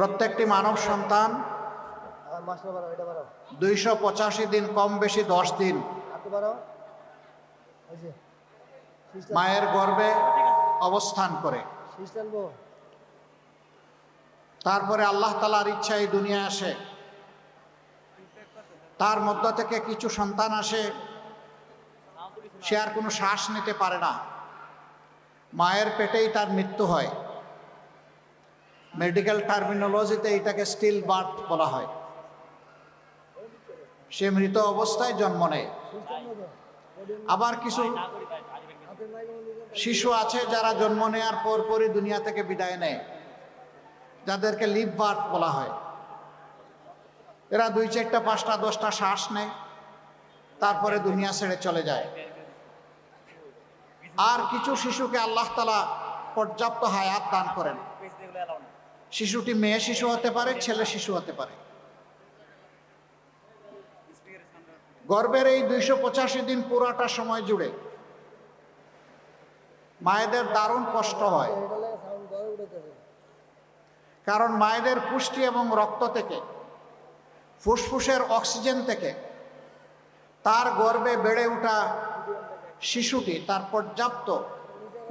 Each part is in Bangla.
প্রত্যেকটি মানব সন্তান 285 দিন কম বেশি 10 দিন মায়ের গর্ভে অবস্থান করে। তারপরে আল্লাহ তাআলার ইচ্ছা এই দুনিয়ায় আসে। তার মধ্য থেকে কিছু সন্তান আসে, সে আর কোনো শ্বাস নিতে পারে না, মায়ের পেটেই তার মৃত্যু হয়। মেডিকেল টার্মিনোলজিতে এটাকে স্টিল বার্থ বলা হয়। সে মৃত অবস্থায় জন্ম নেয়। আবার কিছু শিশু আছে যারা জন্ম নেওয়ার পরপরই দুনিয়া থেকে বিদায় নেয়, যাদেরকে লিভ বার্থ বলা হয়। এরা 2, 4, 5, 10টা শ্বাস নেয়, তারপরে দুনিয়া ছেড়ে চলে যায়। আর কিছু শিশুকে আল্লাহ তাআলা পর্যাপ্ত হায়াত দান করেন। শিশুটি মেয়ে শিশু হতে পারে, ছেলে শিশু হতে পারে। গর্ভের এই 285 দিন পুরাটা সময় জুড়ে মায়েদের দারুণ কষ্ট হয়, কারণ মায়েদের পুষ্টি এবং রক্ত থেকে, ফুসফুসের অক্সিজেন থেকে তার গর্ভে বেড়ে ওঠা শিশুটি তার পর্যাপ্ত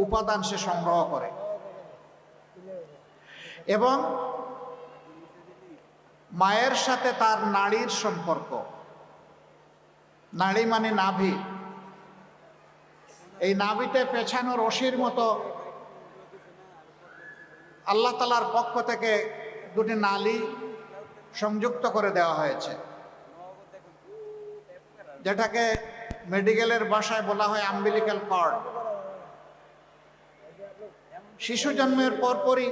উপাদান সে সংগ্রহ করে। এবং মায়ের সাথে তার নাড়ির সম্পর্ক, নাড়ি মানে নাভি, এই নাভিতে পেছানো রশির মতো আল্লাহ তাআলার পক্ষ থেকে 2টি নালী সংযুক্ত করে দেওয়া হয়েছে, যেটাকে মেডিকেলের ভাষায় বলা হয় আম্বিলিক্যাল কর্ড। শিশু জন্মের পরপরই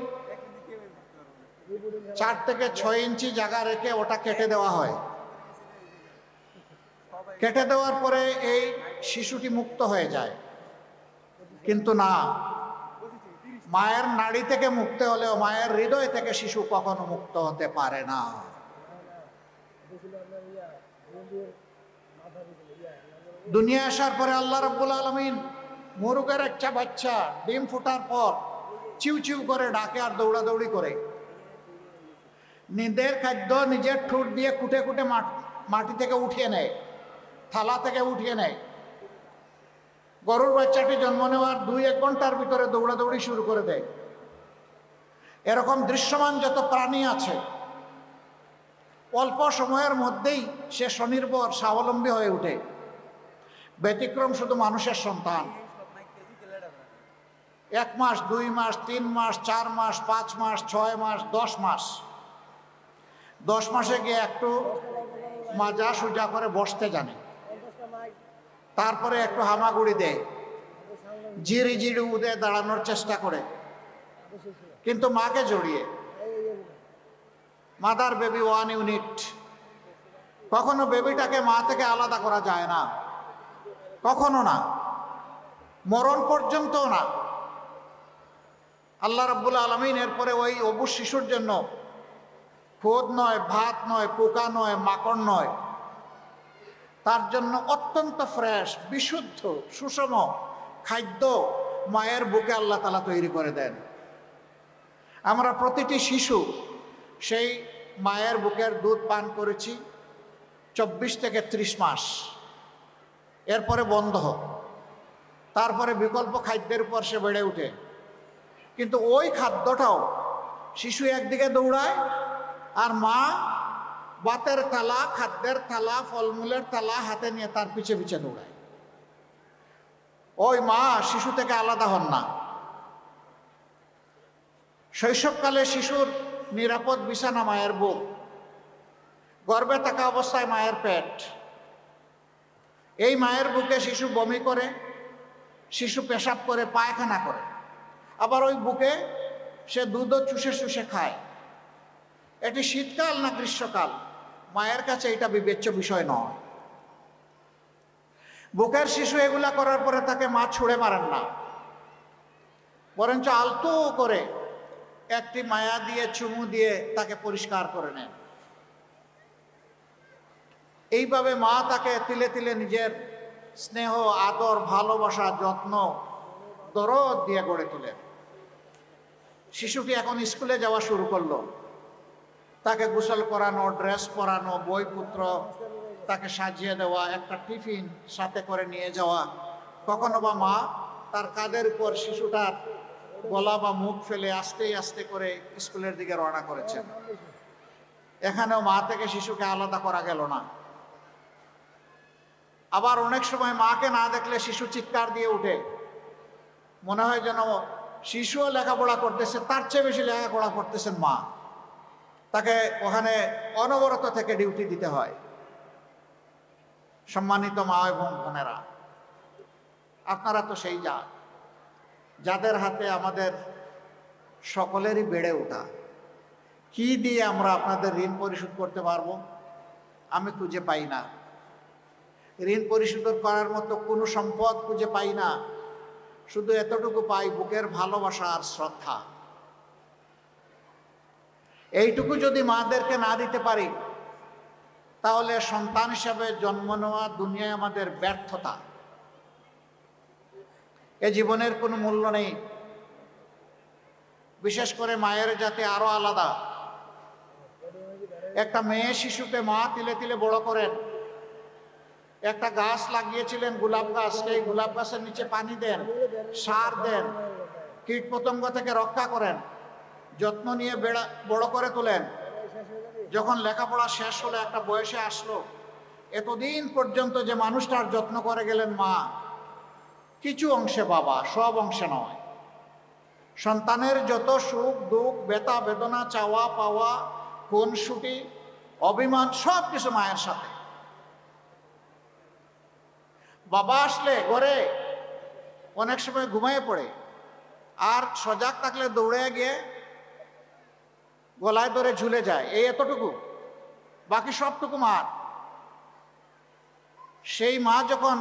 4 থেকে 6 ইঞ্চি জায়গা রেখে ওটা কেটে দেওয়া হয়। কেটে দেওয়ার পরে এই শিশুটি মুক্ত হয়ে যায়। কিন্তু না, মায়ের নাড়ি থেকে মুক্ত হলেও মায়ের হৃদয় থেকে শিশু কখনো মুক্ত হতে পারে না। দুনিয়া আসার পরে আল্লাহ রাব্বুল আলামিন মোরগের একটা বাচ্চা ডিম ফোটার পর চিউ চিউ করে ডাকে আর দৌড়াদৌড়ি করে। নিজের খাদ্য নিজের ঠোঁট দিয়ে কুটে কুটে মাটি থেকে উঠিয়ে নেয়, থালা থেকে উঠিয়ে নেয়। গরুর বাচ্চাটি জন্ম নেওয়ার 2-1 ঘন্টার ভিতরে দৌড়াদৌড়ি শুরু করে দেয়। এরকম দৃশ্যমান যত প্রাণী আছে, অল্প সময়ের মধ্যেই সে স্বনির্ভর স্বাবলম্বী হয়ে ওঠে। ব্যতিক্রম শুধু মানুষের সন্তান। 1 মাস, 2 মাস, 3 মাস, 4 মাস, 5 মাস, 6 মাস, 10 মাস। 10 মাসে গিয়ে একটু মাজা সোজা করে বসতে জানে, তারপরে একটু হামাগুড়ি দেয়, জিরি জিরি উদে দাঁড়ানোর চেষ্টা করে, কিন্তু মাকে জড়িয়ে। Mother baby 1 unit. কখনো বেবিটাকে মা থেকে আলাদা করা যায় না, কখনো না, মরণ পর্যন্ত না। আল্লাহ রাব্বুল আলামিন এরপরে ওই অবুজ শিশুর জন্য খোদ নয়, ভাত নয়, পোকা নয়, মাকড় নয়, তার জন্য অত্যন্ত ফ্রেশ, বিশুদ্ধ, সুষম খাদ্য মায়ের বুকে আল্লাহ তাআলা তৈরি করে দেন। আমরা প্রতিটি শিশু সেই মায়ের বুকের দুধ পান করেছি 24 থেকে 30 মাস। এরপরে বন্ধ, তারপরে বিকল্প খাদ্যের উপর সে বেড়ে ওঠে। কিন্তু ওই খাদ্যটাও শিশু একদিকে দৌড়ায়, আর মা ভাতের থালা, খাদ্যের থালা, ফলমূলের থালা হাতে নিয়ে তার পিছে পিছে দৌড়ায়। ওই মা শিশু থেকে আলাদা হন না। শৈশবকালে শিশুর নিরাপদ বিছানা মায়ের বুক, গর্ভে থাকা অবস্থায় মায়ের পেট। এই মায়ের বুকে শিশু বমি করে, শিশু পেশাব করে, পায়খানা করে, আবার ওই বুকে সে দুধও চুষে চুষে খায়। এটি শীতকাল না গ্রীষ্মকাল, মায়ের কাছে এটা বিবেচ্য বিষয় নয়। বুকের শিশু এগুলা করার পরে তাকে মা ছুঁড়ে মারেন না, বরঞ্চ আলতো করে একটি মায়া দিয়ে, চুমু দিয়ে তাকে পরিষ্কার করে নেন। এইভাবে মা তাকে তিলে তিলে নিজের স্নেহ, আদর, ভালোবাসা, যত্ন, দরদ দিয়ে গড়ে তোলেন। শিশুটি এখন স্কুলে যাওয়া শুরু করলো, তাকে গোসল করানো, ড্রেস পরানো, বইপত্র তাকে সাজিয়ে দেওয়া, একটা টিফিন সাথে করে নিয়ে যাওয়া। কখনো বা মা তার কাঁধের উপর শিশুটার গলা বা মুখ ফেলে আস্তে আস্তে করে স্কুলের দিকে রওনা করেছেন। এখানেও মা থেকে শিশুকে আলাদা করা গেল না। আবার অনেক সময় মাকে না দেখলে শিশু চিৎকার দিয়ে উঠে, মনে হয় যেন শিশুও লেখাপড়া করতেছে, তার চেয়ে বেশি লেখাপড়া করতেছেন মা। তাকে ওখানে অনবরত থেকে ডিউটি দিতে হয়। সম্মানিত মা এবং বোনেরা, আপনারা তো সেই যাদের হাতে আমাদের সকলেরই বেড়ে ওঠা। কি দিয়ে আমরা আপনাদের ঋণ পরিশোধ করতে পারবো? আমি খুঁজে পাই না। ঋণ পরিশোধ করার মতো কোনো সম্পদ খুঁজে পাই না। শুধু এতটুকু পাই, বুকের ভালোবাসা আর শ্রদ্ধা। এইটুকু যদি মাদেরকে না দিতে পারি, তাহলে সন্তান হিসাবে জন্ম নেওয়া দুনিয়ায় আমাদের ব্যর্থতা। এ জীবনের কোনো মূল্য নেই। বিশেষ করে মায়ের জাতি আরো আলাদা। একটা মেয়ে শিশুকে মা তিলে তিলে বড় করেন। একটা গাছ লাগিয়েছিলেন, গোলাপ গাছ, সেই গোলাপ গাছের নিচে পানি দেন, সার দেন, কীট পতঙ্গ থেকে রক্ষা করেন, যত্ন নিয়ে বড় করে তোলেন। যখন লেখাপড়া শেষ হলো, একটা বয়সে আসলো, এতদিন পর্যন্ত যে মানুষটার যত্ন করে গেলেন মা, কিছু অংশে বাবা, সব অংশে নয়। সন্তানের যত সুখ দুঃখ, ব্যথা বেদনা, চাওয়া পাওয়া, খুনসুটি, অভিমান, সব কিছু মায়ের সাথে। বাবা আসলে ঘরে অনেক সময় ঘুমিয়ে পড়ে, আর সজাগ থাকলে দৌড়ে গিয়ে গলায় ধরে ঝুলে যায়, এই এতটুকু। বাকি সবটুকু মার। সেই মা যখন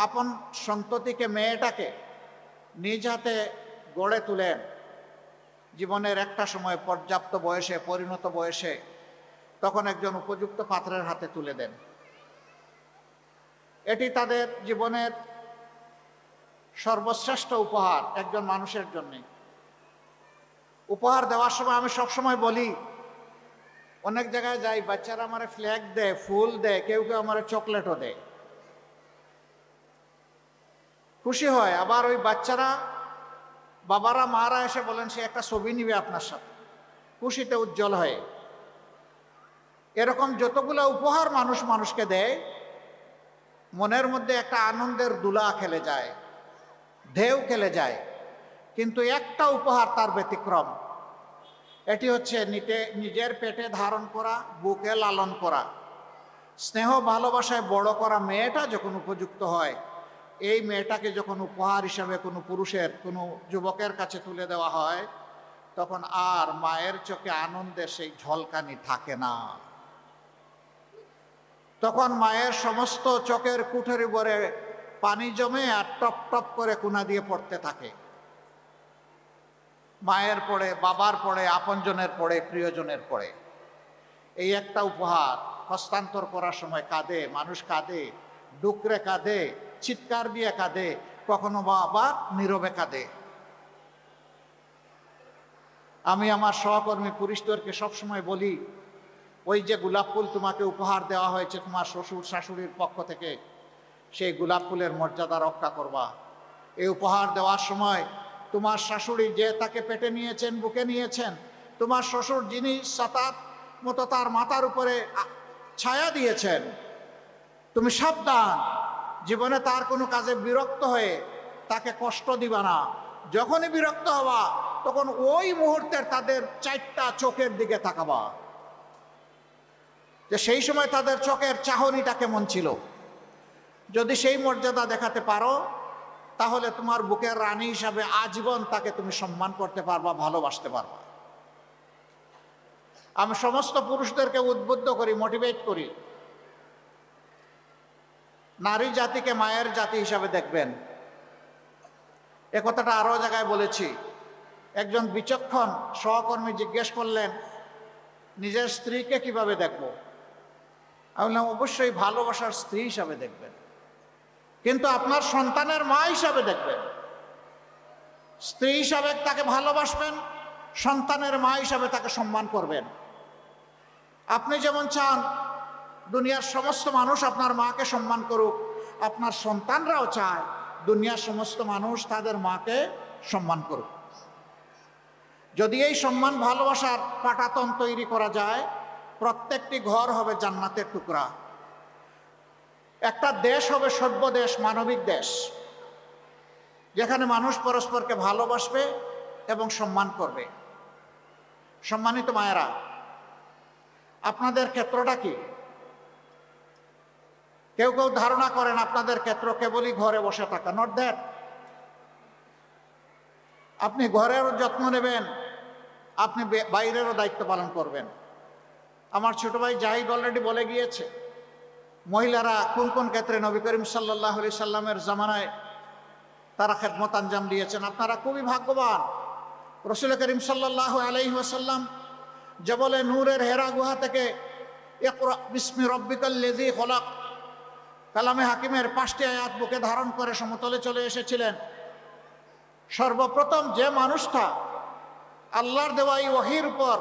আপন সন্ততিকে, মেয়েটাকে নিজ হাতে গড়ে তুলেন, জীবনের একটা সময় পর্যাপ্ত বয়সে, পরিণত বয়সে, তখন একজন উপযুক্ত পাত্রের হাতে তুলে দেন। এটি তাদের জীবনের সর্বশ্রেষ্ঠ উপহার একজন মানুষের জন্য। উপহার দেওয়ার সময় আমি সবসময় বলি, অনেক জায়গায় যাই, বাচ্চারা আমারে ফ্ল্যাগ দেয়, ফুল দেয়, কেউ কেউ আমারে চকলেটও দেয়, খুশি হয়। আবার ওই বাচ্চারা, বাবারা মারা এসে বলেন সে একটা ছবি নিবে আপনার সাথে, খুশিতে উজ্জ্বল হয়ে। এরকম যতগুলো উপহার মানুষ মানুষকে দেয়, মনের মধ্যে একটা আনন্দের দোলা খেলে যায়, ঢেউ খেলে যায়। কিন্তু একটা উপহার তার ব্যতিক্রম। এটি হচ্ছে নিজের পেটে ধারণ করা, বুকে লালন করা, স্নেহ ভালোবাসায় বড় করা মেয়েটা যখন উপযুক্ত হয়, এই মেয়েটাকে যখন উপহার হিসাবে কোনো পুরুষের, কোনো যুবকের কাছে তুলে দেওয়া হয়, তখন আর মায়ের চোখে আনন্দের সেই ঝলকানি থাকে না। তখন মায়ের সমস্ত চোখের কুঠের উপরে পানি জমে আর টপ টপ করে কোনা দিয়ে পড়তে থাকে। মায়ের পড়ে, বাবার পড়ে, আপনজনের পড়ে, প্রিয়জনের পড়ে। এই একটা উপহার হস্তান্তর করার সময় কাঁদে মানুষ, কাঁদে, ডুকরে কাঁদে, চিৎকার দিয়ে কাঁদে, কখনো বা আবার নীরবে কাঁদে। আমি আমার সহকর্মী পুরুষদেরকে সবসময় বলি, ওই যে গোলাপ ফুল তোমাকে উপহার দেওয়া হয়েছে তোমার শ্বশুর শাশুড়ির পক্ষ থেকে, সেই গোলাপ ফুলের মর্যাদা রক্ষা করবা। এই উপহার দেওয়ার সময় তোমার শাশুড়ি যে তাকে পেটে নিয়েছেন, বুকে নিয়েছেন, তোমার শ্বশুর যিনি সাতাত মতো তার মাথার উপরে ছায়া দিয়েছেন, তুমি সাবধান, জীবনে তার কোনো কাজে বিরক্ত হয়ে তাকে কষ্ট দিবা না। যখনই বিরক্ত হবা, তখন ওই মুহূর্তের তাদের চারটা চোখের দিকে তাকাবা, যে সেই সময় তাদের চোখের চাহনিটা কেমন ছিল। যদি সেই মর্যাদা দেখাতে পারো, তাহলে তোমার বুকের রানী হিসাবে আজীবন তাকে তুমি সম্মান করতে পারবা, ভালোবাসতে পারবা। আমি সমস্ত পুরুষদেরকে উদ্বুদ্ধ করি, মোটিভেট করি, নারী জাতিকে মায়ের জাতি হিসাবে দেখবেন। এ কথাটা আরো জায়গায় বলেছি। একজন বিচক্ষণ সহকর্মী জিজ্ঞেস করলেন, নিজের স্ত্রীকে কিভাবে দেখবো? আমি বললাম, অবশ্যই ভালোবাসার স্ত্রী হিসাবে দেখবেন, কিন্তু আপনার সন্তানের মা হিসাবে দেখবেন। স্ত্রী হিসাবে তাকে ভালোবাসবেন, সন্তানের মা হিসাবে তাকে সম্মান করবেন। আপনি যেমন চান দুনিয়ার সমস্ত মানুষ আপনার মাকে সম্মান করুক, আপনার সন্তানরাও চায় দুনিয়ার সমস্ত মানুষ তাদের মাকে সম্মান করুক। যদি এই সম্মান ভালোবাসার পাটাতন তৈরি করা যায়, প্রত্যেকটি ঘর হবে জান্নাতের টুকরা। একটা দেশ হবে সভ্য দেশ, মানবিক দেশ, যেখানে মানুষ পরস্পরকে ভালোবাসবে এবং সম্মান করবে। সম্মানিত মায়েরা, আপনাদের ক্ষেত্রটা কি? কেউ কেউ ধারণা করেন আপনাদের ক্ষেত্র কেবলই ঘরে বসে থাকা। Not that. আপনি ঘরেরও যত্ন নেবেন, আপনি বাইরেরও দায়িত্ব পালন করবেন। আমার ছোট ভাই জাহিদ অলরেডি বলে গিয়েছে মহিলারা কোন কোন ক্ষেত্রে নবী করিম সাল্লাল্লাহু আলাইহি সাল্লামের জামানায় তারা খেদমত আঞ্জাম দিয়েছেন। আপনারা খুবই ভাগ্যবান। রাসূল করিম সাল্লাল্লাহু আলাইহি ওয়াসাল্লাম জবলে নূরের হেরা গুহা থেকে ইকরা বিসমি রব্বিকাল্লাযী খলাক কালামে হাকিমের 5টি আয়াত বুকে ধারণ করে সমতলে চলে এসেছিলেন। সর্বপ্রথম যে মানুষটা আল্লাহর দেওয়া এই ওহীর উপর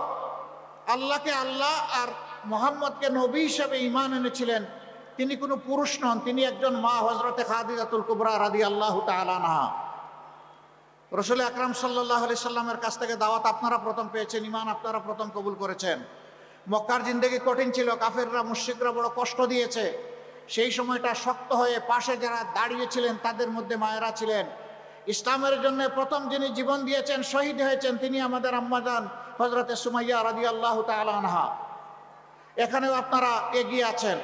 আল্লাহকে আল্লাহ আর মুহাম্মদকে নবী হিসেবে ঈমান এনেছিলেন, তিনি কোনো পুরুষ নন, তিনি একজন মা, হযরতে খাদিজাতুল কুবরা রাদিয়াল্লাহু তাআলা আনহা। রাসূল আকরাম সাল্লাল্লাহু আলাইহি সাল্লামের কাছ থেকে দাওয়াত আপনারা প্রথম পেয়েছেন, ঈমান আপনারা প্রথম কবুল করেছেন। মক্কার জিন্দেগি কঠিন ছিল, কাফেররা মুশরিকরা বড় কষ্ট দিয়েছে। সেই সময়টা শক্ত হয়ে পাশে যারা দাঁড়িয়েছিলেন তাদের মধ্যে মায়েরা ছিলেন। ইসলামের জন্য প্রথম যিনি জীবন দিয়েছেন, শহীদ হয়েছেন, তিনি আমাদের আম্মাজান হযরতে সুমাইয়া রাদিয়াল্লাহু তাআলা আনহা। এখানেও আপনারা এগিয়ে আছেন।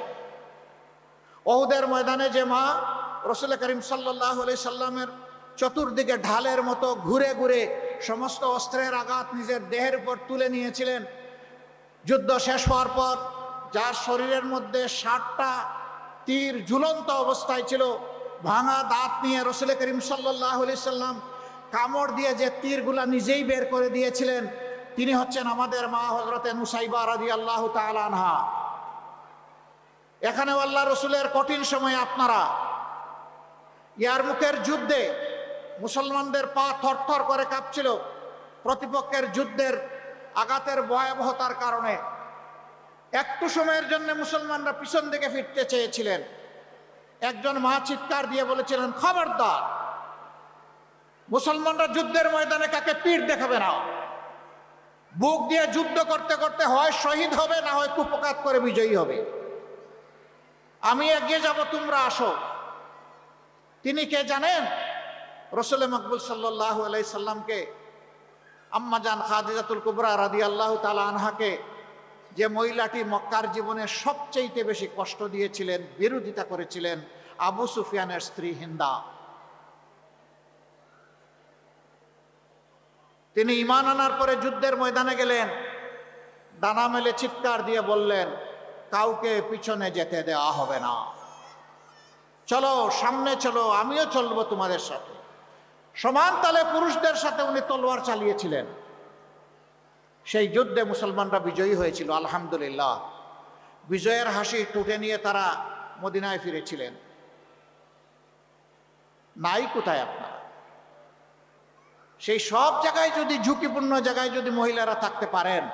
উহুদের ময়দানে যে মা রাসূল করিম সাল্লাল্লাহু আলাইহি সাল্লামের চতুর্দিকে ঢালের মতো ঘুরে ঘুরে সমস্ত অস্ত্রের আঘাত নিজের দেহের উপর তুলে নিয়েছিলেন, যুদ্ধ শেষ হওয়ার পর যার শরীরের মধ্যে 60টা তীর ঝুলন্ত অবস্থায় ছিল, ভাঙা দাঁত নিয়ে রাসূল করিম সাল্লাল্লাহু আলাইহি সাল্লাম কামড় দিয়ে যে তীরগুলা নিজেই বের করে দিয়েছিলেন, তিনি হচ্ছেন আমাদের মা হযরতে নুসাইবা রাদিয়াল্লাহু তাআলা আনহা। এখানেও আল্লাহ রসুলের কঠিন সময়ে আপনারা ইয়ারমুকের যুদ্ধে মুসলমানদের পা থরথর করে কাঁপছিল প্রতিপক্ষের যুদ্ধের আঘাতের ভয়াবহতার কারণে। একটু সময়ের জন্য মুসলমানরা পিছন দিকে ফিরতে চেয়েছিলেন। একজন মা চিৎকার দিয়ে বলেছিলেন, খবরদার, মুসলমানরা যুদ্ধের ময়দানে কাকে পীঠ দেখাবে না। বুক দিয়ে যুদ্ধ করতে করতে হয় শহীদ হবে, না হয় কুপকাত করে বিজয়ী হবে। আমি এগিয়ে যাব, তোমরা আসো। তিনি কে জানেন? রাসূল মকবুল সাল্লাল্লাহু আলাইহি সাল্লামকে আম্মাজান খাদিজাতুল কুবরা রাদিয়াল্লাহু তাআলা আনহাকে, যে মহিলাটি মক্কার জীবনে সবচেয়ে বেশি কষ্ট দিয়েছিলেন, বিরোধিতা করেছিলেন, আবু সুফিয়ানের স্ত্রী হিন্দা। তিনি ঈমান আনার পরে যুদ্ধের ময়দানে গেলেন, ডানা মেলে চিৎকার দিয়ে বললেন, কাউকে পিছনে যেতে দেওয়া হবে না, চলো সামনে চলো, আমিও চলবো তোমাদের সাথে। সমান তালে পুরুষদের সাথে উনি তলোয়ার চালিয়েছিলেন। সেই যুদ্ধে মুসলমানরা বিজয়ী হয়েছিল, আলহামদুলিল্লাহ। বিজয়ের হাসি টুটে নিয়ে তারা মদিনায় ফিরেছিলেন। নাই কোথায় আপনারা? সেই সব জায়গায় যদি, ঝুঁকিপূর্ণ জায়গায় যদি মহিলারা থাকতে পারেন,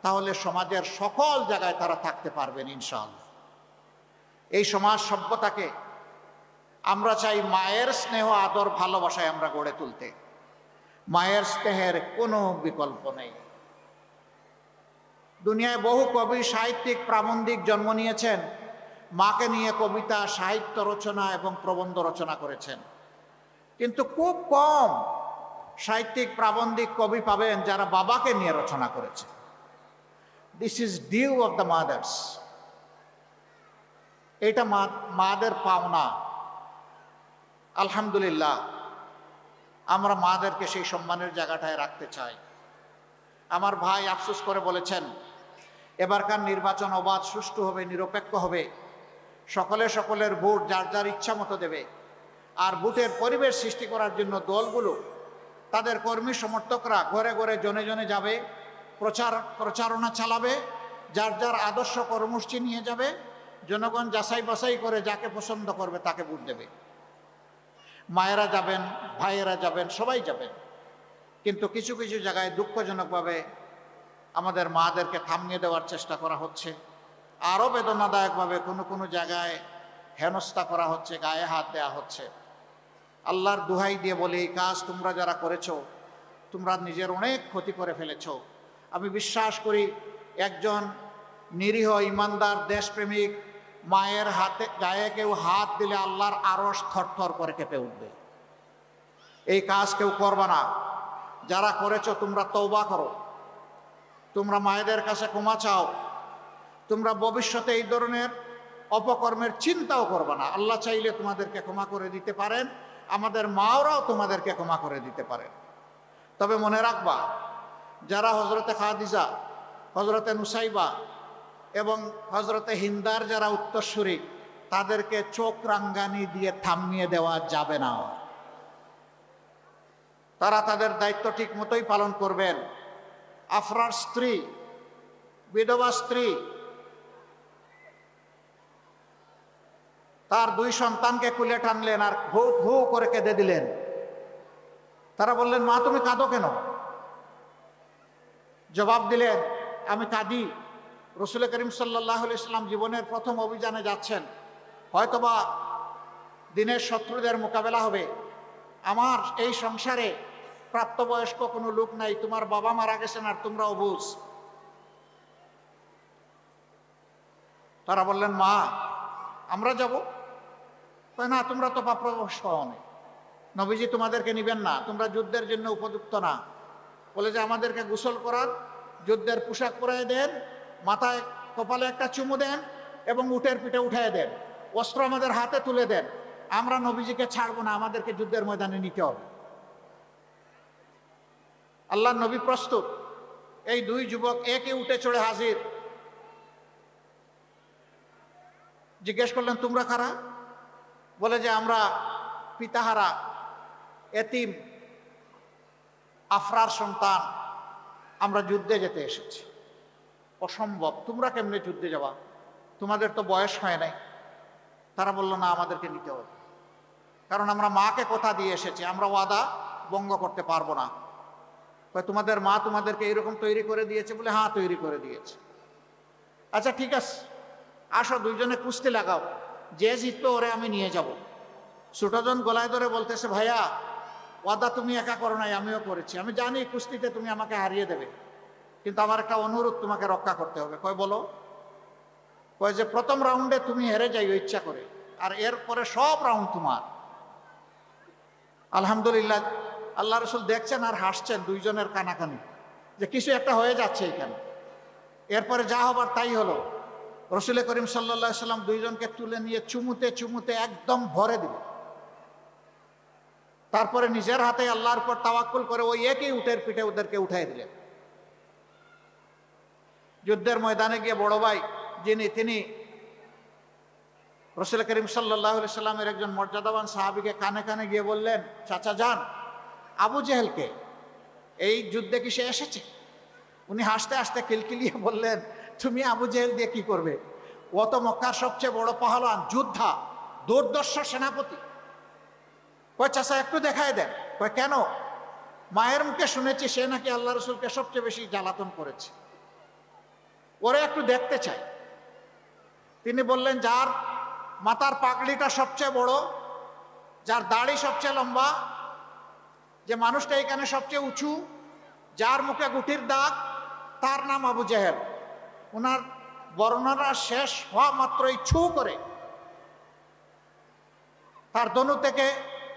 তাহলে সমাজের সকল জায়গায় তারা থাকতে পারবেন ইনশাআল্লাহ। এই সমাজ সভ্যতাকে আমরা চাই মায়ের স্নেহ, আদর, ভালোবাসায় আমরা গড়ে তুলতে। মায়ের স্নেহের কোনো বিকল্প নেই। দুনিয়ায় বহু কবি, সাহিত্যিক, প্রাবন্ধিক জন্ম নিয়েছেন, মাকে নিয়ে কবিতা, সাহিত্য রচনা এবং প্রবন্ধ রচনা করেছেন। কিন্তু খুব কম সাহিত্যিক, প্রাবন্ধিক, কবি পাবেন যারা বাবাকে নিয়ে রচনা করেছে। This is due of the mothers. এটা মাদের পাওনা। আলহামদুলিল্লাহ, আমরা মাদেরকে সেই সম্মানের জায়গাটায় রাখতে চাই। আমার ভাই আফসোস করে বলেছেন, এবারকার নির্বাচন অবাধ, সুষ্ঠু হবে, নিরপেক্ষ হবে, সকলের ভোট যার যার ইচ্ছা মতো দেবে। আর ভোটের পরিবেশ সৃষ্টি করার জন্য দলগুলো, তাদের কর্মী সমর্থকরা ঘরে ঘরে, জনে জনে যাবে, প্রচারণা চালাবে, যার যার আদর্শ কর্মসূচি নিয়ে যাবে। জনগণ যাচাই বাছাই করে যাকে পছন্দ করবে তাকে ভোট দেবে। মায়েরা যাবেন, ভাইয়েরা যাবেন, সবাই যাবেন। কিন্তু কিছু কিছু জায়গায় দুঃখজনকভাবে আমাদের মাদেরকে থামিয়ে দেওয়ার চেষ্টা করা হচ্ছে। আরও বেদনাদায়কভাবে কোনো কোনো জায়গায় হেনস্থা করা হচ্ছে, গায়ে হাত দেওয়া হচ্ছে। আল্লাহর দোহাই দিয়ে বলে, এই কাজ তোমরা যারা করেছো, তোমরা নিজের অনেক ক্ষতি করে ফেলেছো। আমি বিশ্বাস করি একজন নিরীহ ইমানদার দেশপ্রেমিক মায়ের হাতে গায়ে কেউ হাত দিলে আল্লাহর আরশ থরথর করে কেঁপে উঠবে। এই কাজ কেউ করবে না। যারা করেছো তোমরা তওবা করো, তোমরা মায়েদের কাছে ক্ষমা চাও, তোমরা ভবিষ্যতে এই ধরনের অপকর্মের চিন্তাও করবে না। আল্লাহ চাইলে তোমাদেরকে ক্ষমা করে দিতে পারেন, আমাদের মাওরাও তোমাদেরকে ক্ষমা করে দিতে পারেন। তবে মনে রাখবা, যারা হজরতে খাদিজা, হজরতে নুসাইবা এবং হজরতে হিন্দার যারা উত্তরসূরি, তাদেরকে চোখ রাঙ্গানি দিয়ে থামিয়ে দেওয়া যাবে না। তারা তাদের দায়িত্ব ঠিক মতোই পালন করবেন। আফরার স্ত্রী, বিধবা স্ত্রী, তার 2 সন্তানকে কুলে টানলেন আর হু হু করে কেঁদে দিলেন। তারা বললেন, মা তুমি কাঁদো কেন? জবাব দিলেন, আমি কাঁদি, রসুল করিম সাল্লাল্লাহু আলাইহি সাল্লাম জীবনের প্রথম অভিযানে যাচ্ছেন, হয়তোবা দিনের শত্রুদের মোকাবেলা হবে। আমার এই সংসারে প্রাপ্তবয়স্ক কোনো লোক নাই, তোমার বাবা মারা গেছেন আর তোমরা অবুঝ। তারা বললেন, মা আমরা যাব? না, তোমরা তো প্রাপ্তবয়স্ক হওনি, নবীজি তোমাদেরকে নিবেন না, তোমরা যুদ্ধের জন্য উপযুক্ত না। বলে যে আমাদেরকে গোসল করার, যুদ্ধের পোশাক পরাই দেন, মাথায় কপালে একটা চুমু দেন এবং উটের পিঠে উঠাই দেন, অস্ত্র আমাদের হাতে তুলে দেন, আমরা নবীজিকে ছাড়বো না, আমাদেরকে যুদ্ধের ময়দানে নিতে হবে। আল্লাহর নবী প্রস্তুত। এই 2 যুবক একে উঠে চড়ে হাজির। জিজ্ঞেস করলেন, তোমরা কারা? বলে যে আমরা পিতাহারা এতিম আফরার সন্তান, আমরা যুদ্ধে যেতে এসেছি। অসম্ভব, তোমরা কেমনে যুদ্ধে যাবা, তোমাদের তো বয়স হয় নাই। তারা বলল, না আমাদেরকে নিতে হবে, কারণ আমরা মাকে কথা দিয়ে এসেছি, আমরা ওয়াদা ভঙ্গ করতে পারবো না। তোমাদের মা তোমাদেরকে এরকম তৈরি করে দিয়েছে? বলে হ্যাঁ তৈরি করে দিয়েছে। আচ্ছা ঠিক আছে, আসো 2 জনে কুস্তি লাগাও, যে জিতবে ওরে আমি নিয়ে যাব। ছোটজন গলায় ধরে বলতেছে, ভাইয়া ওয়াদা তুমি একা করো নাই, আমিও করেছি, আমি জানি কুস্তিতে তুমি আমাকে হারিয়ে দেবে, কিন্তু আমার একটা অনুরোধ তোমাকে রক্ষা করতে হবে। কয় বলো? কয় যে প্রথম রাউন্ডে তুমি হেরে যাইও ইচ্ছা করে, আর এরপরে সব রাউন্ড তোমার। আলহামদুলিল্লাহ, আল্লাহ রসুল দেখছেন আর হাসছেন 2 জনের কানাকানি, যে কিছু একটা হয়ে যাচ্ছে এখানে। এরপরে যা হবার তাই হলো। রসুল করিম সাল্লাল্লাহু আলাইহি সাল্লাম 2 জনকে তুলে নিয়ে চুমুতে চুমুতে একদম ভরে দিল। তারপরে নিজের হাতে আল্লাহর উপর তাওয়াক্কুল করে ওই একই উটের পিঠে ওদেরকে উঠাই দিলেন। যুদ্ধের ময়দানে গিয়ে বড় ভাই তিনি রসুল করিম সাল্লাল্লাহু আলাইহি সাল্লামের একজন মর্যাদাবান সাহাবীকে কানে কানে গিয়ে বললেন, চাচা যান, আবু জেহেলকে এই যুদ্ধে কি সে এসেছে? উনি হাসতে হাসতে কিলকিলিয়ে বললেন, তুমি আবু জেহেল দিয়ে কি করবে? ও তো মক্কার সবচেয়ে বড় পাহলওয়ান, যোদ্ধা, দুর্দর্শ সেনাপতি। কয় চাচা একটু দেখায় দেন। কয় কেন? মায়ের মুখে শুনেছি সে নাকি আল্লাহ রসুলকে সবচেয়ে বেশি জ্বালাতন করেছে, ওরে একটু দেখতে চাই। তিনি বললেন, যার মাথার পাগড়িটা সবচেয়ে বড়, যার দাড়ি সবচেয়ে লম্বা, যে মানুষটা এখানে সবচেয়ে উঁচু, যার মুখে গুটির দাগ, তার নাম আবু জেহেল। ওনার বর্ণনা শেষ হওয়া মাত্রই ছু করে তার ধনু থেকে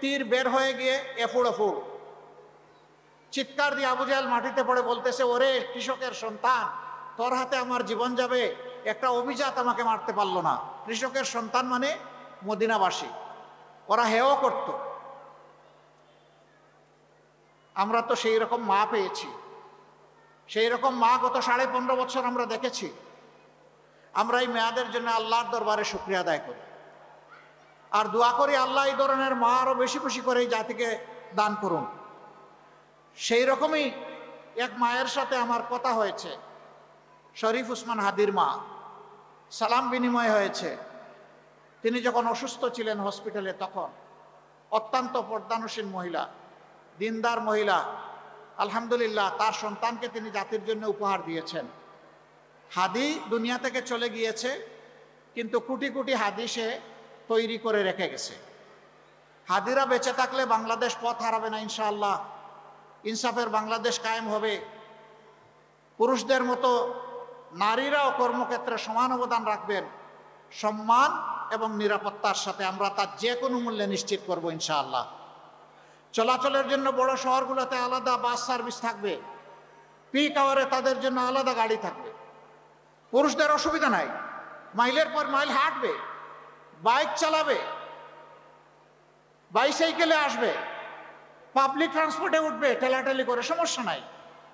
তীর বের হয়ে গিয়ে এফুড় এফুড় চিৎকার দিয়ে আবু জেহেল মাটিতে পড়ে বলতেছে, ওরে কৃষকের সন্তান, তোর হাতে আমার জীবন যাবে, একটা অভিজাত আমাকে মারতে পারলো না। কৃষকের সন্তান মানে মদিনাবাসী, ওরা হেও করত। আমরা তো সেই রকম মা পেয়েছি, সেই রকম মা গত 15.5 বছর আমরা দেখেছি। আমরা এই মেয়াদের জন্য আল্লাহর দরবারে শুকরিয়া আদায় করি আর দোয়া করি, আল্লাহ এই ধরনের মা আরো বেশি বেশি করে এই জাতিকে দান করুন। সেই রকমই এক মায়ের সাথে আমার কথা হয়েছে, শরীফ উসমান হাদির মা, সালাম বিনিময় হয়েছে। তিনি যখন অসুস্থ ছিলেন হসপিটালে, তখন অত্যন্ত পর্দানসীন মহিলা, দিনদার মহিলা, আলহামদুলিল্লাহ তার সন্তানকে তিনি জাতির জন্য উপহার দিয়েছেন। হাদি দুনিয়া থেকে চলে গিয়েছে, কিন্তু কোটি কোটি হাদি সে তৈরি করে রেখে গেছে। হাদিরা বেঁচে থাকলে বাংলাদেশ পথ হারাবে না ইনশাআল্লাহ। ইনসাফের বাংলাদেশ কায়েম হবে। পুরুষদের মতো নারীরাও কর্মক্ষেত্রে সমান অবদান রাখবেন, সম্মান এবং নিরাপত্তার সাথে। আমরা তার যে কোনো মূল্যে নিশ্চিত করব ইনশাআল্লাহ। চলাচলের জন্য বড় শহরগুলোতে আলাদা বাস সার্ভিস থাকবে, পিক আওয়ারে তাদের জন্য আলাদা গাড়ি থাকবে। পুরুষদের অসুবিধা নাই, মাইলের পর মাইল হাঁটবে, বাইক চালাবে, বাইসাইকেলে আসবে, পাবলিক ট্রান্সপোর্টে উঠবে, ঠেলাঠেলি করে, সমস্যা নাই।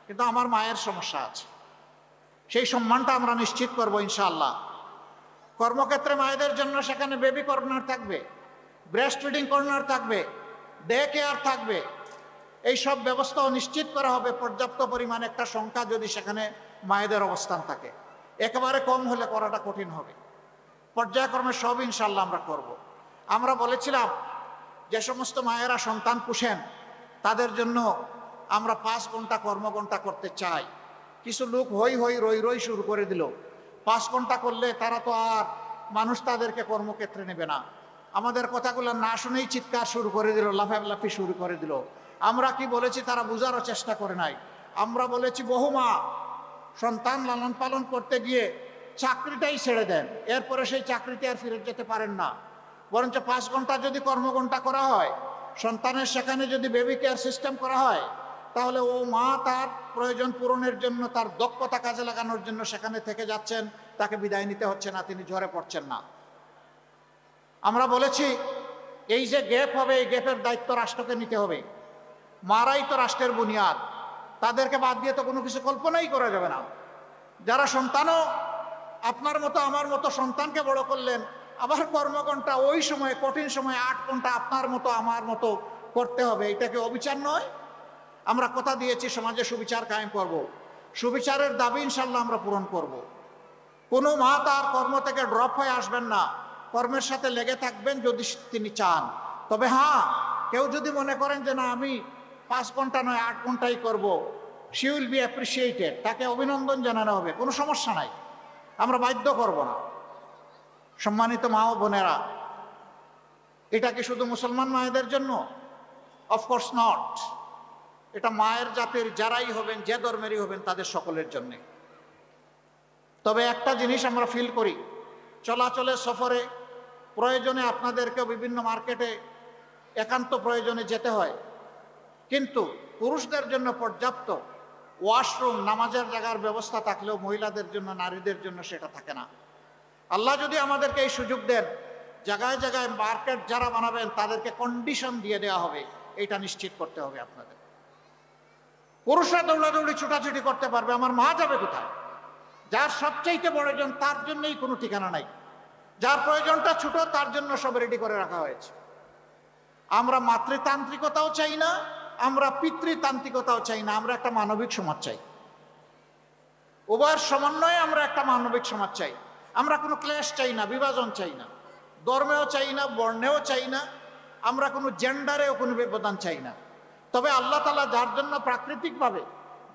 কিন্তু আমার মায়ের সমস্যা আছে, সেই সম্মানটা আমরা নিশ্চিত করব ইনশাআল্লাহ। কর্মক্ষেত্রে মায়েদের জন্য সেখানে বেবি কর্নার থাকবে, ব্রেস্ট ফিডিং কর্নার থাকবে, ডে কেয়ার থাকবে। এই সব ব্যবস্থাও নিশ্চিত করা হবে। পর্যাপ্ত পরিমাণে একটা সংখ্যা যদি সেখানে মায়েদের অবস্থান থাকে, একেবারে কম হলে করাটা কঠিন হবে। পর্যায়ক্রমে সব ইনশাআল্লাহ আমরা করব। আমরা বলেছিলাম যে সমস্ত মায়েরা সন্তান পুষেন তাদের জন্য আমরা 5 ঘন্টা কর্মঘণ্টা করতে চাই। কিছু লোক হই হই রই রই শুরু করে দিল। 5 ঘন্টা করলে তারা তো আর মানুষ তাদেরকে কর্মক্ষেত্রে নেবে না। আমাদের কথাগুলো না শুনেই চিৎকার শুরু করে দিল, লাফালাফি শুরু করে দিল। আমরা কি বলেছি তারা বোঝারও চেষ্টা করে নাই। আমরা বলেছি বহু মা সন্তান লালন পালন করতে গিয়ে চাকরিটাই ছেড়ে দেন, এরপরে সেই চাকরিতে আর ফিরে যেতে পারেন না। বরঞ্চ 5 ঘন্টা যদি কর্মঘণ্টা করা হয়, সন্তানের সেখানে যদি বেবি কেয়ার সিস্টেম করা হয়, তাহলে ও মা তার প্রয়োজন পূরণের জন্য, তার দক্ষতা কাজে লাগানোর জন্য সেখানে থেকে যাচ্ছেন, তাকে বিদায় নিতে হচ্ছে না, তিনি ঝরে পড়ছেন না। আমরা বলেছি এই যে গ্যাপ হবে, এই গ্যাপের দায়িত্ব রাষ্ট্রকে নিতে হবে। মারাই তো রাষ্ট্রের বুনিয়াদ, তাদেরকে বাদ দিয়ে তো কোনো কিছু কল্পনাই করা যাবে না। যারা সন্তানও আপনার মতো আমার মতো সন্তানকে বড় করলেন, আবার কর্মঘণ্টা ওই সময় কঠিন সময় 8 ঘন্টা আপনার মতো আমার মতো করতে হবে, এটাকে অবিচার নয়? আমরা কথা দিয়েছি সমাজে সুবিচার কায়েম করব। সুবিচারের দাবি ইনশাল্লাহ আমরা পূরণ করব। কোনো মা তার কর্ম থেকে ড্রপ হয়ে আসবেন না, কর্মের সাথে লেগে থাকবেন যদি তিনি চান। তবে হ্যাঁ, কেউ যদি মনে করেন যে না আমি 5 ঘন্টা নয় 8 ঘন্টাই করব, শি উইল বি অ্যাপ্রিসিয়েটেড, তাকে অভিনন্দন জানানো হবে, কোনো সমস্যা নাই, আমরা বাধ্য করব না। সম্মানিত মা ও বোনেরা, এটা কি শুধু মুসলমান মায়েদের জন্য? Of course not. এটা মায়ের জাতির যারাই হবেন, যে ধর্মেরই হবেন, তাদের সকলের জন্যে। তবে একটা জিনিস আমরা ফিল করি, চলাচলে সফরে প্রয়োজনে আপনাদেরকে বিভিন্ন মার্কেটে একান্ত প্রয়োজনে যেতে হয়, কিন্তু পুরুষদের জন্য পর্যাপ্ত ওয়াশরুম, নামাজের জায়গার ব্যবস্থা থাকলেও মহিলাদের জন্য, নারীদের জন্য সেটা থাকে না। আল্লাহ যদি আমাদেরকে এই সুযোগ দেন, জায়গায় জায়গায় মার্কেট যারা বানাবেন তাদেরকে কন্ডিশন দিয়ে দেওয়া হবে, এটা নিশ্চিত করতে হবে আপনাদের। পুরুষরা দৌড়াদৌড়ি ছুটাছুটি করতে পারবে, আমার মা যাবে কোথায়? যার সবচাইতে প্রয়োজন তার জন্যই কোনো ঠিকানা নাই, যার প্রয়োজনটা ছোট তার জন্য সব রেডি করে রাখা হয়েছে। আমরা মাতৃতান্ত্রিকতাও চাই না, আমরা পিতৃতান্ত্রিকতাও চাই না, আমরা একটা মানবিক সমাজ চাই। উভয়ের সমন্বয়ে আমরা একটা মানবিক সমাজ চাই। আমরা কোনো ক্লেশ চাই না, বিভাজন চাই না, ধর্মেও চাই না, বর্ণেও চাই না, আমরা কোনো জেন্ডারেও কোনো ব্যবধান চাই না। তবে আল্লাহ তাআলা যার জন্য প্রাকৃতিকভাবে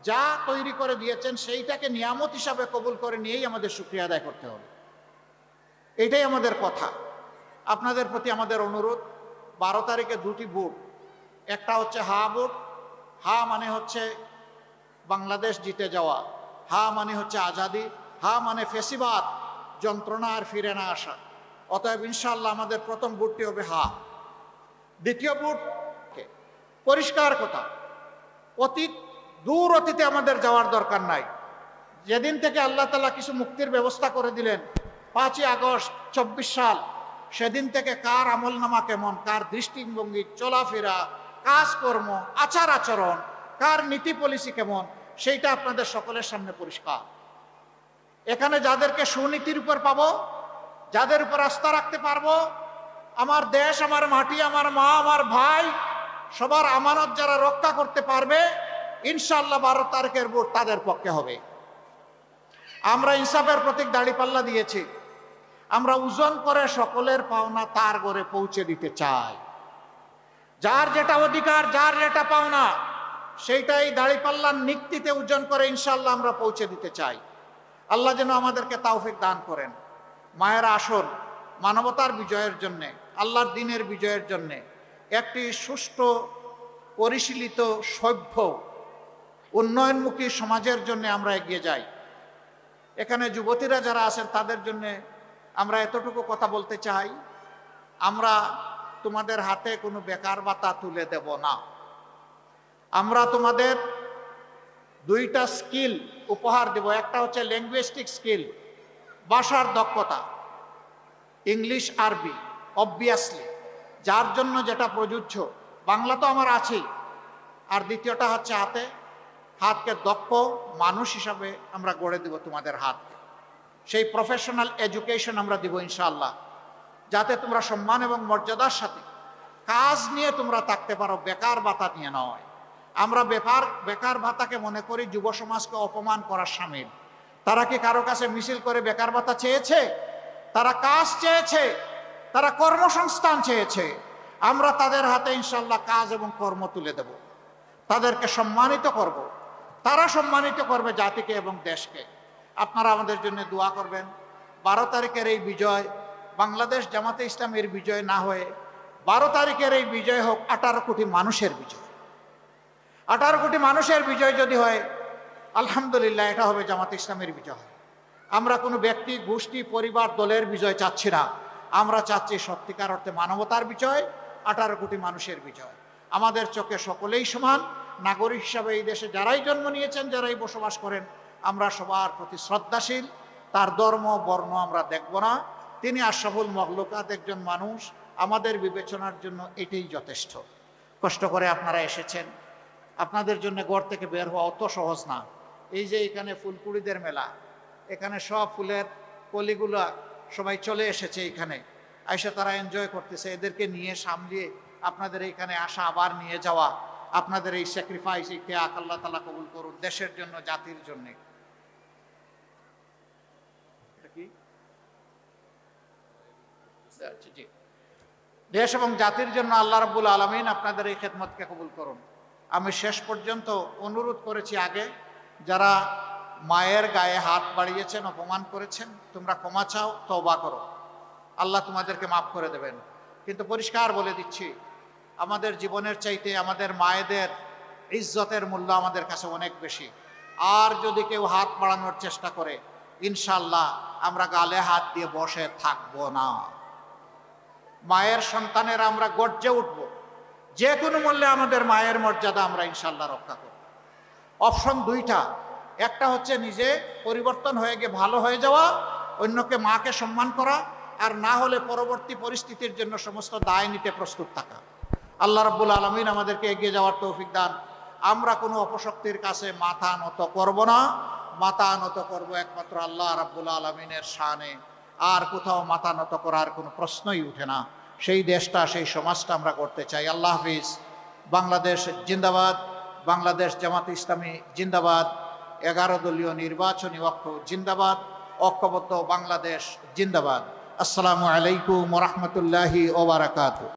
যা তৈরি করে দিয়েছেন সেইটাকে নিয়ামত হিসাবে কবুল করে নিয়েই আমাদের শুকরিয়া আদায় করতে হবে। এটাই আমাদের কথা। আপনাদের প্রতি আমাদের অনুরোধ, 12 তারিখে 2টি ভোট, একটা হচ্ছে হা ভোট। হা মানে হচ্ছে বাংলাদেশ জিতে যাওয়া, হা মানে হচ্ছে আজাদি, হা মানে ফেসিবাদ, যন্ত্রণা আর ফিরে না আসা। অতএব ইনশাআল্লাহ আমাদের প্রথম ভোটটি হবে হা। দ্বিতীয় ভোট পরিষ্কার কথা, দূর অতীতে আমাদের যাওয়ার দরকার নাই। যেদিন থেকে আল্লাহ তাআলা কিছু মুক্তির ব্যবস্থা করে দিলেন, 5ই আগস্ট 24 সাল, সেদিন থেকে কার আমলনামা কেমন, কার দৃষ্টিভঙ্গি, চলাফেরা, কাজকর্ম, আচার আচরণ, কার নীতি পলিসি কেমন, সেইটা আপনাদের সকলের সামনে পরিষ্কার। এখানে যাদেরকে সুনীতির উপর পাবো, যাদের উপর আস্থা রাখতে পারবো, আমার দেশ, আমার মাটি, আমার মা, আমার ভাই, সবার আমানত যারা রক্ষা করতে পারবে, ইনশাআল্লাহ 12 তারিখের ভোট তাদের পক্ষে হবে। আমরা ইনসাফের প্রতীক দাঁড়িপাল্লা দিয়েছি, আমরা ওজন করে সকলের পাওনা তার ঘরে পৌঁছে দিতে চাই। যার যেটা অধিকার, যার যেটা পাওনা, সেইটাই দাঁড়িপাল্লার নিক্তিতে ওজন করে ইনশাআল্লাহ আমরা পৌঁছে দিতে চাই। আল্লাহ যেন আমাদেরকে তাওফিক দান করেন। মায়েরা আসুন, মানবতার বিজয়ের জন্যে, আল্লাহর দ্বীনের বিজয়ের জন্যে, একটি সুষ্ঠু পরিশীলিত সভ্য উন্নয়নমুখী সমাজের জন্য আমরা এগিয়ে যাই। এখানে যুবতীরা যারা আছেন তাদের জন্য আমরা এতটুকু কথা বলতে চাই, আমরা তোমাদের হাতে কোনো বেকার ভাতা তুলে দেব না। আমরা তোমাদের দুইটা স্কিল উপহার দেব। একটা হচ্ছে ল্যাঙ্গুয়েস্টিক স্কিল, ভাষার দক্ষতা, ইংলিশ আরবি অবভিয়াসলি, যার জন্য যেটা প্রযোজ্য। বাংলা তো আমার আছেই। আর দ্বিতীয়টা হচ্ছে হাতকে দক্ষ মানুষ হিসাবে আমরা গড়ে দেব তোমাদের হাতকে। সেই প্রফেশনাল এডুকেশন আমরা দিব ইনশাআল্লাহ, যাতে তোমরা সম্মান এবং মর্যাদার সাথে কাজ নিয়ে তোমরা থাকতে পারো, বেকার ভাতা নিয়ে নয়। আমরা বেকার ভাতাকে মনে করি যুব সমাজকে অপমান করার শামিল। তারা কি কারো কাছে মিছিল করে বেকার ভাতা চেয়েছে? তারা কাজ চেয়েছে, তারা কর্মসংস্থান চেয়েছে। আমরা তাদের হাতে ইনশাআল্লাহ কাজ এবং কর্ম তুলে দেব, তাদেরকে সম্মানিত করব, তারা সম্মানিত করবে জাতিকে এবং দেশকে। আপনারা আমাদের জন্য দোয়া করবেন। 12 তারিখের এই বিজয় বাংলাদেশ জামাতে ইসলামের বিজয় না হয়ে 12 তারিখের এই বিজয় হোক 18 কোটি মানুষের বিজয়। 18 কোটি মানুষের বিজয় যদি হয়, আলহামদুলিল্লাহ, এটা হবে জামাতে ইসলামের বিজয়। আমরা কোনো ব্যক্তি, গোষ্ঠী, পরিবার, দলের বিজয় চাচ্ছি না। আমরা চাচ্ছি সত্যিকার অর্থে মানবতার বিজয়, 18 কোটি মানুষের বিজয়। আমাদের চোখে সকলেই সমান। নাগরিক হিসাবে এই দেশে যারাই জন্ম নিয়েছেন, যারাই বসবাস করেন, আমরা সবার প্রতি শ্রদ্ধাশীল। তার ধর্ম বর্ণ আমরা দেখব না। তিনি আশরাফুল মখলুকাত, একজন মানুষ। আমাদের বিবেচনার জন্য এটাই যথেষ্ট। কষ্ট করে আপনারা এসেছেন। আপনাদের জন্য ঘর থেকে বের হওয়া অত সহজ না। এই যে এখানে ফুলকুড়িদের মেলা, এখানে সব ফুলের কলিগুলা সবাই চলে এসেছে এখানে, আইসা তারা এনজয় করতেছে। এদেরকে নিয়ে সামলিয়ে আপনাদের এইখানে আসা, আবার নিয়ে যাওয়া, আপনাদের এই স্যাক্রিফাইস, এই ত্যাগ আল্লাহ তাআলা কবুল করুন দেশের জন্য, জাতির জন্য। দেশ এবং জাতির জন্য আল্লাহ রাব্বুল আলামিন আপনাদের এই খেদমতকে কবুল করুন। আমি শেষ পর্যন্ত অনুরোধ করেছি আগে, যারা মায়ের গায়ে হাত বাড়িয়েছেন, অপমান করেছেন, তোমরা ক্ষমা চাও, তওবা করো, আল্লাহ তোমাদেরকে মাফ করে দেবেন। কিন্তু পরিষ্কার বলে দিচ্ছি, আমাদের জীবনের চাইতে আমাদের মায়েদের ইজ্জতের মূল্য আমাদের কাছে অনেক বেশি। আর যদি কেউ হাত বাড়ানোর চেষ্টা করে, ইনশাআল্লাহ আমরা গালে হাত দিয়ে বসে থাকবো না। মায়ের সন্তানের আমরা গর্জে উঠব, যে কোনো মূল্যে আমাদের মায়ের মর্যাদা আমরা ইনশাআল্লাহ রক্ষা করব। অপশন দুইটা, একটা হচ্ছে নিজে পরিবর্তন হয়ে গিয়ে ভালো হয়ে যাওয়া, অন্যকে মাকে সম্মান করা, আর না হলে পরবর্তী পরিস্থিতির জন্য সমস্ত দায় নিতে প্রস্তুত থাকা। আল্লাহ রাব্বুল আলামিন আমাদেরকে এগিয়ে যাওয়ার তৌফিক দান। আমরা কোনো অপশক্তির কাছে মাথা নত করব না। মাথা নত করব একমাত্র আল্লাহ রাব্বুল আলামিনের শানে। আর কোথাও মাথা নত করার কোনো প্রশ্নই উঠে না। সেই দেশটা, সেই সমাজটা আমরা করতে চাই। আল্লাহ হাফিজ। বাংলাদেশ জিন্দাবাদ। বাংলাদেশ জামাত ইসলামী জিন্দাবাদ। 11 দলীয় নির্বাচনী ঐক্য জিন্দাবাদ। ঐক্যবদ্ধ বাংলাদেশ জিন্দাবাদ। আসসালামু আলাইকুম ওয়া রাহমাতুল্লাহি ওয়া বারাকাতুহু।